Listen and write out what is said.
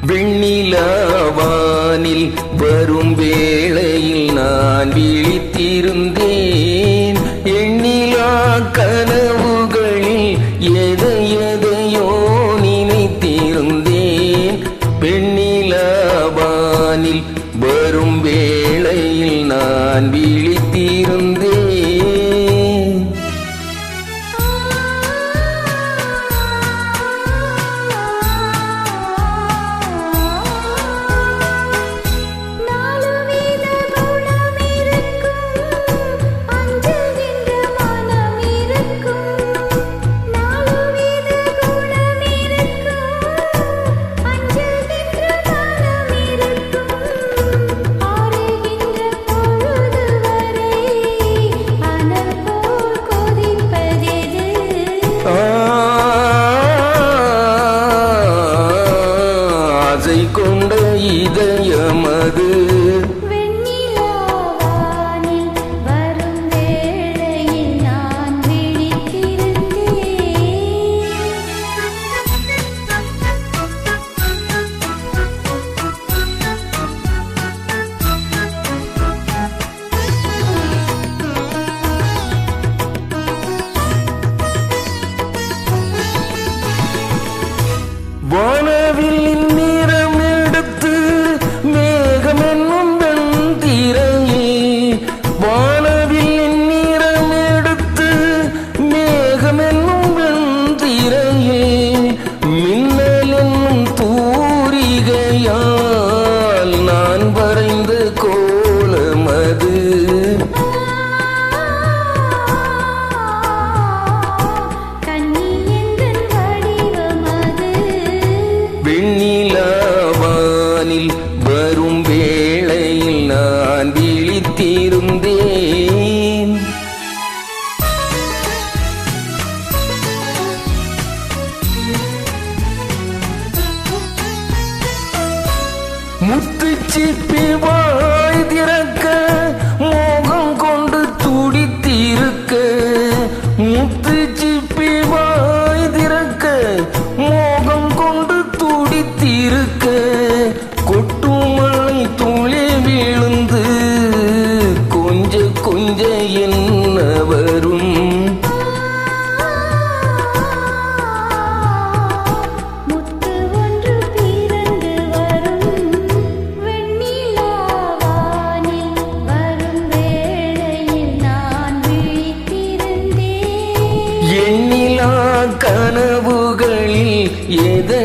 வெண்ணிலாவானில் வரும் வேளையில் நான் விழித்திருந்தேன். எண்ணிலா கனவுகளில் எதையோ நினைத்திருந்தேன். வெண்ணிலாவானில் வரும் வேளையில் நான் விழித்திருந்தேன். ஆசை கொண்ட இதயமது வெண்ணிலாவானில் வரும் வேளையில் நான் வானவில் நிறம் எடுத்து மேகம் என்னும் வெண்திரையே. வானவில் நிறம் எடுத்து மேகம் என்னும் வெண்திரையே. மின்னல் என்னும் தூரிகையால் நான் வரைந்த கோலமது. வெண்ணிலாவானில் வரும் வேளையில் நான் விழித்திருந்தேன். முத்துச்சிப்பி வாய் திறக்க மோகம் கொண்டு துடித்திருக்க. முத்துச்சிப்பி வாய் திறக்க மோகம் கொண்டு துடித்திருக்க. கொட்டும் மழை துளி விழுந்து கொஞ்ச கொஞ்ச என்ன வரும். முத்து ஒன்று பிறந்து வரும். வெண்ணிலாவானில் வரும் வேளையில் நான் விழித்திருந்தேன். எண்ணிலா கனவுகளில் எதை